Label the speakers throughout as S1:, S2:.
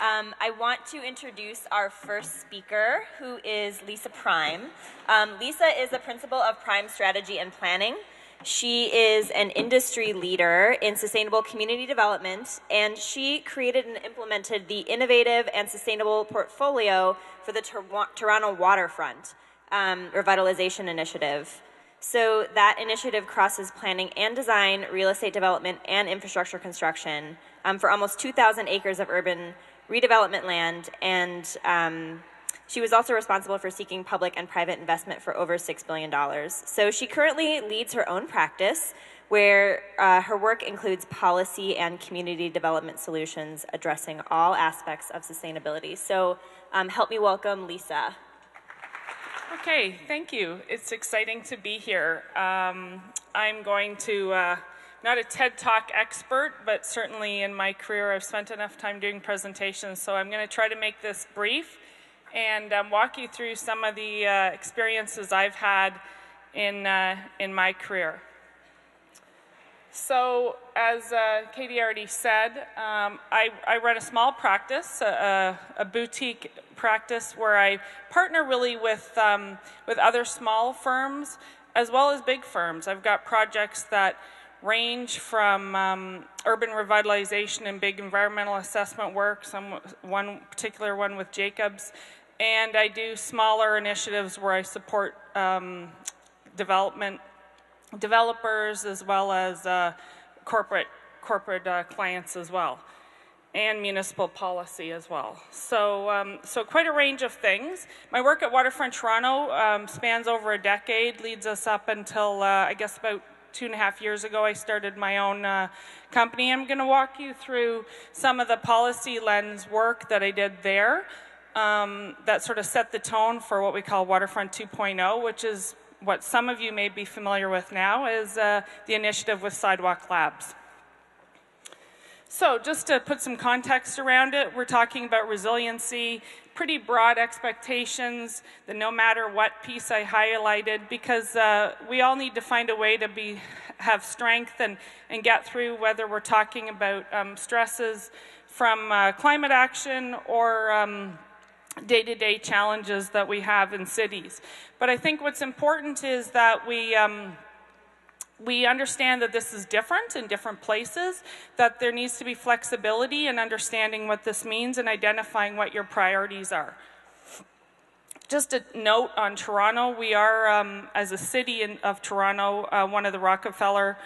S1: I want to introduce our first speaker, who is Lisa Prime. Lisa is the principal of Prime Strategy and Planning. She is an industry leader in sustainable community development, and she created and implemented the innovative and sustainable portfolio for the Toronto Waterfront Revitalizing initiative. So that initiative crosses planning and design, real estate development, and infrastructure construction for almost 2,000 acres of urban redevelopment land, and she was also responsible for seeking public and private investment for over $6 billion. So she currently leads her own practice, where her work includes policy and community development solutions addressing all aspects of sustainability. So help me welcome Lisa.
S2: Okay, thank you. It's exciting to be here. I'm going to, not a TED Talk expert, but certainly in my career I've spent enough time doing presentations, so I'm going to try to make this brief and walk you through some of the experiences I've had in my career. So, as Katie already said, I run a small practice, a boutique practice where I partner really with other small firms as well as big firms. I've got projects that range from urban revitalization and big environmental assessment work, one particular one with Jacobs, and I do smaller initiatives where I support developers as well as corporate clients as well, and municipal policy as well. So, so quite a range of things. My work at Waterfront Toronto spans over a decade, leads us up until I guess about 2.5 years ago I started my own company. I'm going to walk you through some of the policy lens work that I did there that sort of set the tone for what we call Waterfront 2.0, which is what some of you may be familiar with now, is the initiative with Sidewalk Labs. So just to put some context around it, we're talking about resiliency, pretty broad expectations, that no matter what piece I highlighted, because we all need to find a way to have strength and get through, whether we're talking about stresses from climate action or day-to-day challenges that we have in cities. But I think what's important is that we understand that this is different in different places, that there needs to be flexibility in understanding what this means and identifying what your priorities are. Just a note on Toronto, we are, as a city of Toronto, one of the Rockefeller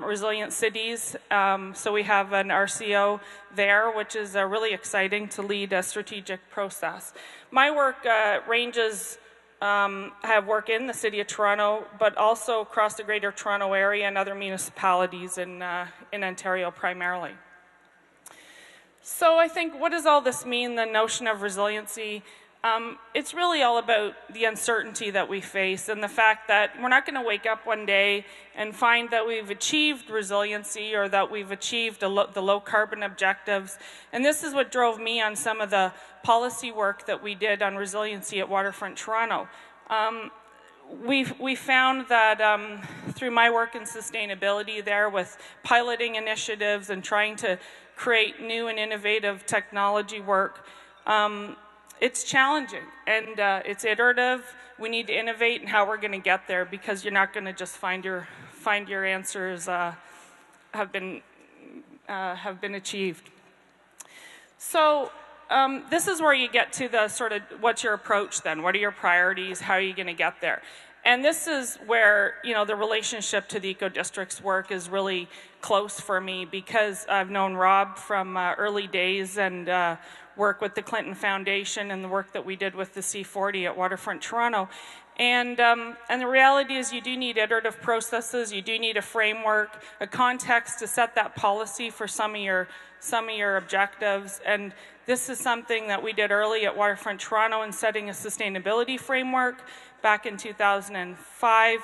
S2: resilient cities. So we have an RCO there, which is really exciting to lead a strategic process. My work ranges, have work in the city of Toronto, but also across the Greater Toronto Area and other municipalities in Ontario primarily. So I think, what does all this mean, the notion of resiliency? It's really all about the uncertainty that we face and the fact that we're not going to wake up one day and find that we've achieved resiliency or that we've achieved the low carbon objectives. And this is what drove me on some of the policy work that we did on resiliency at Waterfront Toronto. We found that through my work in sustainability there, with piloting initiatives and trying to create new and innovative technology work, it's challenging and it's iterative. We need to innovate in how we're going to get there, because you're not going to just find your answers have been achieved. So this is where you get to the sort of, what's your approach then? What are your priorities? How are you going to get there? And this is where, you know, the relationship to the EcoDistricts work is really close for me, because I've known Rob from early days and work with the Clinton Foundation and the work that we did with the C40 at Waterfront Toronto. And the reality is, you do need iterative processes, you do need a framework, a context to set that policy for some of your objectives. And this is something that we did early at Waterfront Toronto in setting a sustainability framework back in 2005.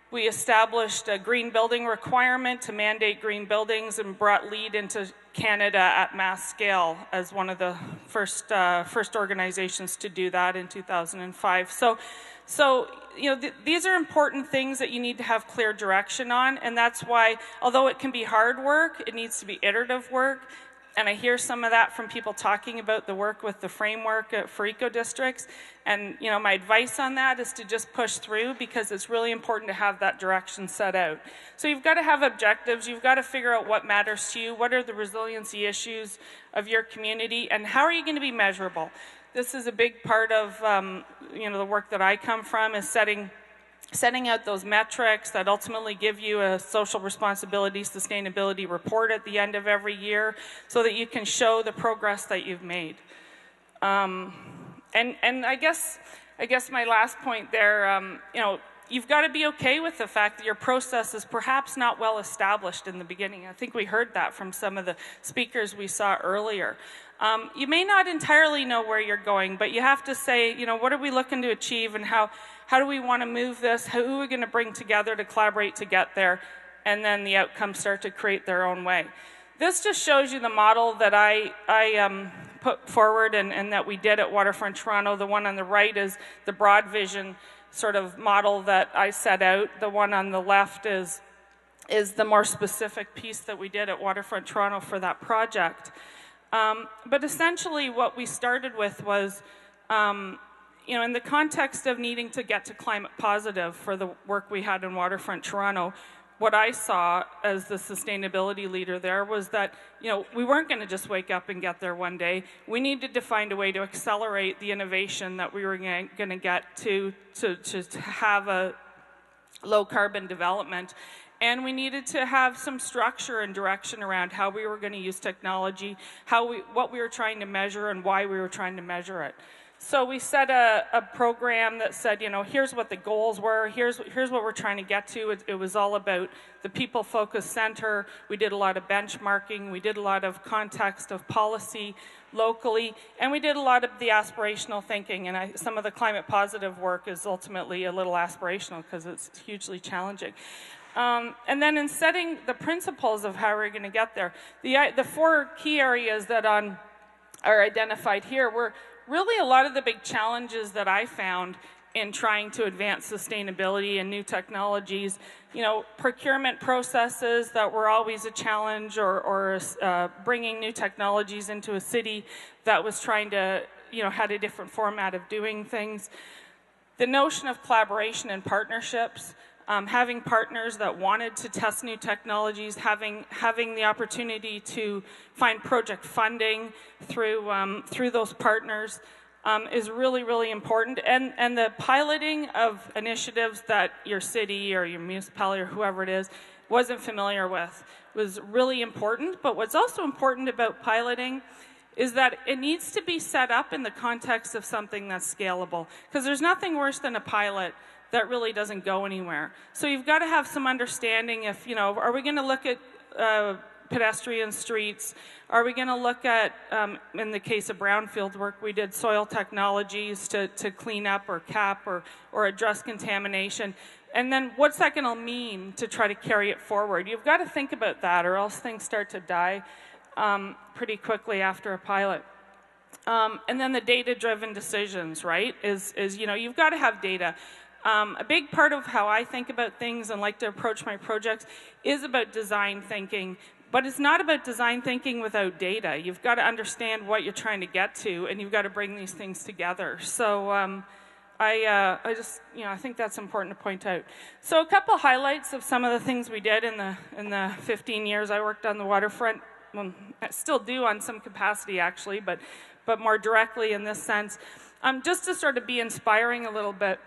S2: We established a green building requirement to mandate green buildings and brought LEED into Canada at mass scale as one of the first organizations to do that in 2005. So you know, these are important things that you need to have clear direction on, and that's why, although it can be hard work, it needs to be iterative work. And I hear some of that from people talking about the work with the framework for EcoDistricts. And my advice on that is to just push through, because it's really important to have that direction set out. So you've got to have objectives. You've got to figure out what matters to you. What are the resiliency issues of your community? And how are you going to be measurable? This is a big part of the work that I come from, is setting out those metrics that ultimately give you a social responsibility sustainability report at the end of every year, so that you can show the progress that you've made. And I guess my last point there, you've got to be okay with the fact that your process is perhaps not well established in the beginning. I think we heard that from some of the speakers we saw earlier. You may not entirely know where you're going, but you have to say, what are we looking to achieve, and how do we want to move this? Who are we going to bring together to collaborate to get there? And then the outcomes start to create their own way. This just shows you the model that I put forward and that we did at Waterfront Toronto. The one on the right is the broad vision sort of model that I set out. The one on the left is the more specific piece that we did at Waterfront Toronto for that project. But essentially what we started with was, in the context of needing to get to climate positive for the work we had in Waterfront Toronto, what I saw as the sustainability leader there was that, we weren't going to just wake up and get there one day. We needed to find a way to accelerate the innovation that we were going to get to have a low carbon development. And we needed to have some structure and direction around how we were going to use technology, what we were trying to measure, and why we were trying to measure it. So we set a program that said, here's what the goals were, here's what we're trying to get to. It was all about the people-focused center. We did a lot of benchmarking. We did a lot of context of policy locally, and we did a lot of the aspirational thinking. And some of the climate positive work is ultimately a little aspirational because it's hugely challenging. And then in setting the principles of how we're going to get there, the 4 key areas that are identified here were really a lot of the big challenges that I found in trying to advance sustainability and new technologies. Procurement processes that were always a challenge, or bringing new technologies into a city that was trying to, had a different format of doing things. The notion of collaboration and partnerships. Having partners that wanted to test new technologies, having the opportunity to find project funding through those partners is really, really important. And the piloting of initiatives that your city or your municipality or whoever it is wasn't familiar with was really important. But what's also important about piloting is that it needs to be set up in the context of something that's scalable. Because there's nothing worse than a pilot that really doesn't go anywhere. So you've got to have some understanding if, are we going to look at pedestrian streets? Are we going to look at, in the case of brownfield work, we did soil technologies to clean up or cap or address contamination. And then what's that going to mean to try to carry it forward? You've got to think about that, or else things start to die pretty quickly after a pilot. And then the data-driven decisions, right, is you've got to have data. A big part of how I think about things and like to approach my projects is about design thinking, but it's not about design thinking without data. You've got to understand what you're trying to get to, and you've got to bring these things together. So I think that's important to point out. So a couple highlights of some of the things we did in the 15 years I worked on the waterfront. Well, I still do on some capacity actually, but more directly in this sense, just to sort of be inspiring a little bit.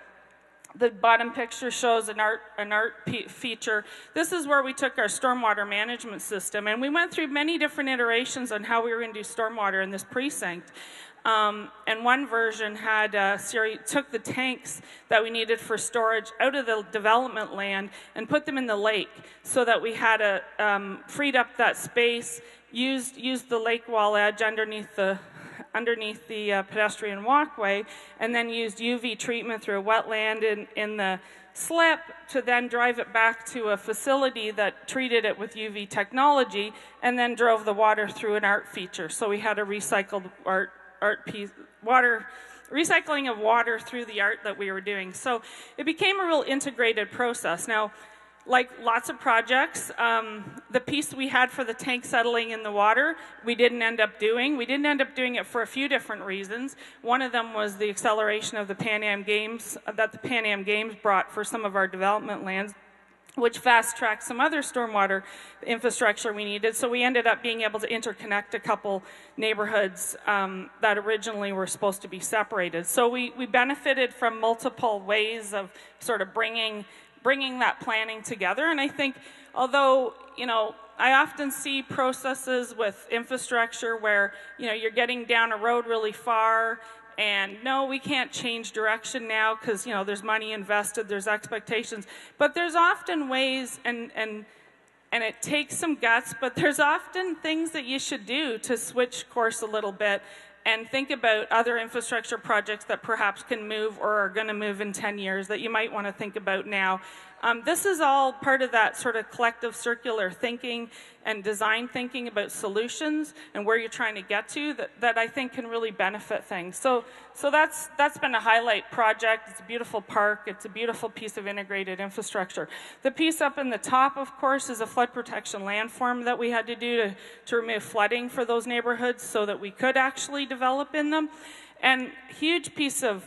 S2: The bottom picture shows an art feature. This is where we took our stormwater management system, and we went through many different iterations on how we were going to do stormwater in this precinct. And one version had took the tanks that we needed for storage out of the development land and put them in the lake, so that we had freed up that space, used the lake wall edge underneath the pedestrian walkway, and then used UV treatment through a wetland in the slip to then drive it back to a facility that treated it with UV technology, and then drove the water through an art feature. So we had a recycled art piece, recycling of water through the art that we were doing. So it became a real integrated process. Now, like lots of projects, the piece we had for the tank settling in the water, we didn't end up doing. We didn't end up doing it for a few different reasons. One of them was the acceleration of the Pan Am Games, that the Pan Am Games brought for some of our development lands, which fast-tracked some other stormwater infrastructure we needed. So we ended up being able to interconnect a couple neighborhoods that originally were supposed to be separated. So we benefited from multiple ways of sort of bringing that planning together. And I think, although, you know, I often see processes with infrastructure where, you know, you're getting down a road really far and no, we can't change direction now because, you know, there's money invested, there's expectations. But there's often ways, and it takes some guts, but there's often things that you should do to switch course a little bit and think about other infrastructure projects that perhaps can move or are going to move in 10 years that you might want to think about now. This is all part of that sort of collective circular thinking and design thinking about solutions and where you're trying to get to that I think can really benefit things. So that's been a highlight project. It's a beautiful park. It's a beautiful piece of integrated infrastructure. The piece up in the top, of course, is a flood protection landform that we had to do to remove flooding for those neighborhoods so that we could actually develop in them. And huge piece of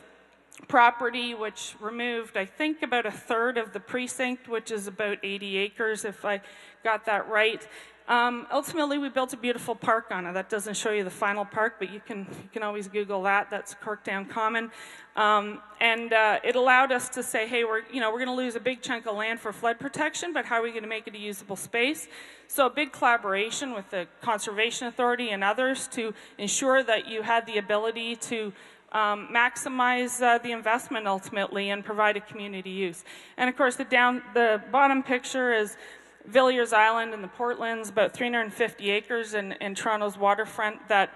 S2: property which removed, I think, about a third of the precinct, which is about 80 acres, if I got that right. Ultimately, we built a beautiful park on it. That doesn't show you the final park, but you can always Google that. That's Corktown Common. It allowed us to say, hey, we're going to lose a big chunk of land for flood protection, but how are we going to make it a usable space? So a big collaboration with the Conservation Authority and others to ensure that you had the ability to maximize the investment ultimately and provide a community use. And of course, the bottom picture is Villiers Island in the Portlands, about 350 acres in Toronto's Waterfront. That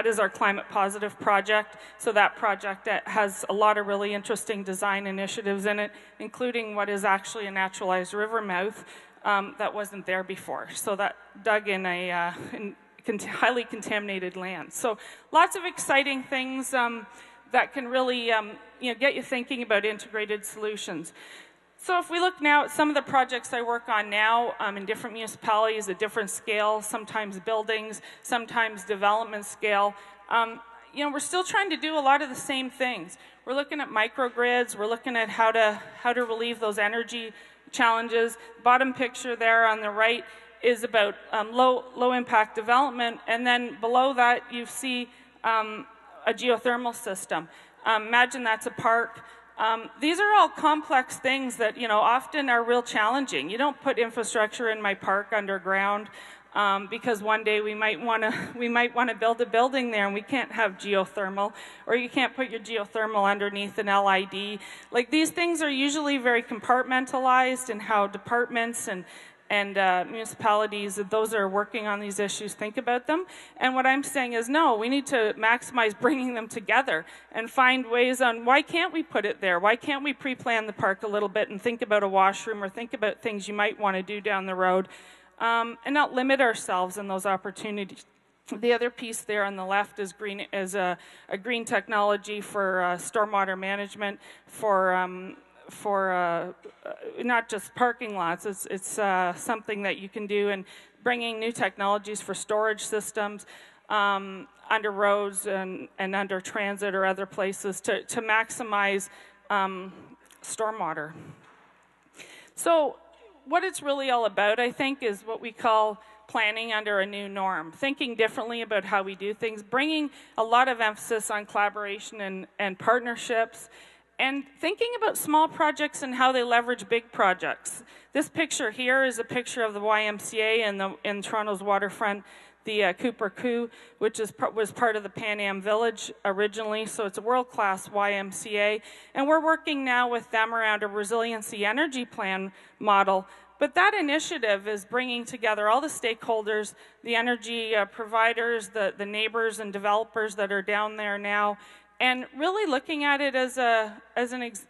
S2: is our climate positive project. So that project has a lot of really interesting design initiatives in it, including what is actually a naturalized river mouth that wasn't there before. So that dug in a highly contaminated land. So lots of exciting things that can really get you thinking about integrated solutions. So if we look now at some of the projects I work on now in different municipalities at different scales, sometimes buildings, sometimes development scale, we're still trying to do a lot of the same things. We're looking at microgrids, we're looking at how to relieve those energy challenges. Bottom picture there on the right is about low impact development, and then below that you see a geothermal system. Imagine that's a park. These are all complex things that often are real challenging. You don't put infrastructure in my park underground because one day we might want to build a building there and we can't have geothermal, or you can't put your geothermal underneath an LID. Like, these things are usually very compartmentalized in how departments and municipalities, those that are working on these issues, think about them. And what I'm saying is, no, we need to maximize bringing them together and find ways on why can't we put it there? Why can't we pre-plan the park a little bit and think about a washroom or think about things you might want to do down the road, and not limit ourselves in those opportunities. The other piece there on the left is a green technology for stormwater management for not just parking lots. It's something that you can do, and bringing new technologies for storage systems under roads and under transit or other places to maximize stormwater. So what it's really all about, I think, is what we call planning under a new norm, thinking differently about how we do things, bringing a lot of emphasis on collaboration and partnerships, and thinking about small projects and how they leverage big projects. This picture here is a picture of the YMCA in Toronto's Waterfront, the Cooper Coup, which was part of the Pan Am Village originally, so it's a world-class YMCA. And we're working now with them around a resiliency energy plan model. But that initiative is bringing together all the stakeholders, the energy providers, the neighbors and developers that are down there now, and really looking at it as a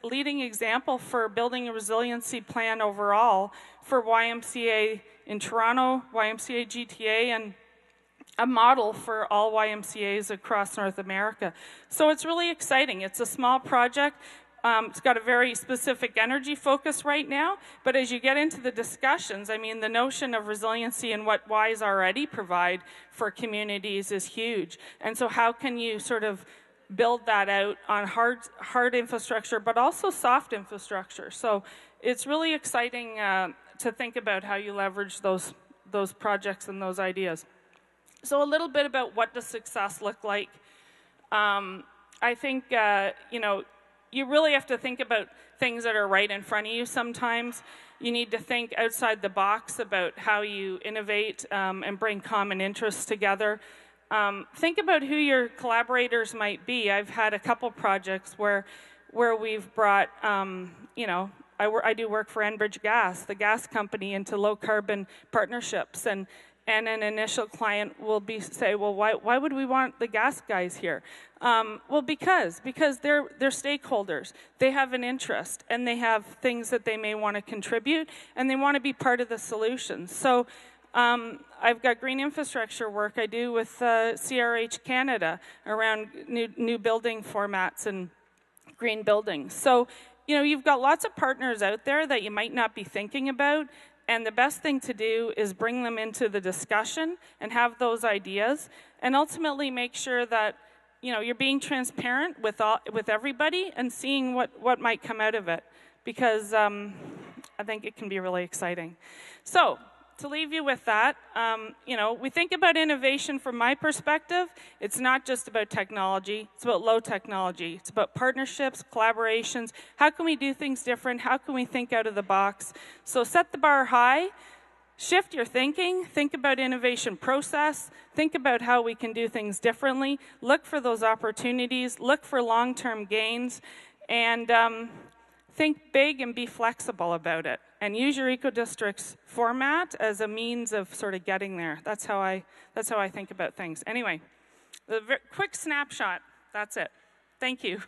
S2: leading example for building a resiliency plan overall for YMCA in Toronto, YMCA GTA, and a model for all YMCAs across North America. So it's really exciting. It's a small project. It's got a very specific energy focus right now, but as you get into the discussions, I mean, the notion of resiliency and what WISE already provide for communities is huge. And so how can you sort of build that out on hard infrastructure, but also soft infrastructure? So it's really exciting to think about how you leverage those projects and those ideas. So a little bit about what does success look like. I think, you know, you really have to think about things that are right in front of you sometimes. You need to think outside the box about how you innovate and bring common interests together. Think about who your collaborators might be. I've had a couple projects where we've brought, you know, I do work for Enbridge Gas, the gas company, into low carbon partnerships, and an initial client will say, well, why would we want the gas guys here? Well, because they're stakeholders. They have an interest, and they have things that they may want to contribute, and they want to be part of the solution. So I've got green infrastructure work I do with CRH Canada around new building formats and green buildings. So, you know, you've got lots of partners out there that you might not be thinking about, and the best thing to do is bring them into the discussion and have those ideas, and ultimately make sure that, you know, you're being transparent with everybody and seeing what might come out of it, because I think it can be really exciting. So to leave you with that, you know, we think about innovation from my perspective. It's not just about technology. It's about low technology. It's about partnerships, collaborations. How can we do things different? How can we think out of the box? So set the bar high. Shift your thinking. Think about innovation process. Think about how we can do things differently. Look for those opportunities. Look for long-term gains. And think big and be flexible about it. And use your EcoDistricts format as a means of sort of getting there. That's how I think about things. Anyway, quick snapshot. That's it. Thank you.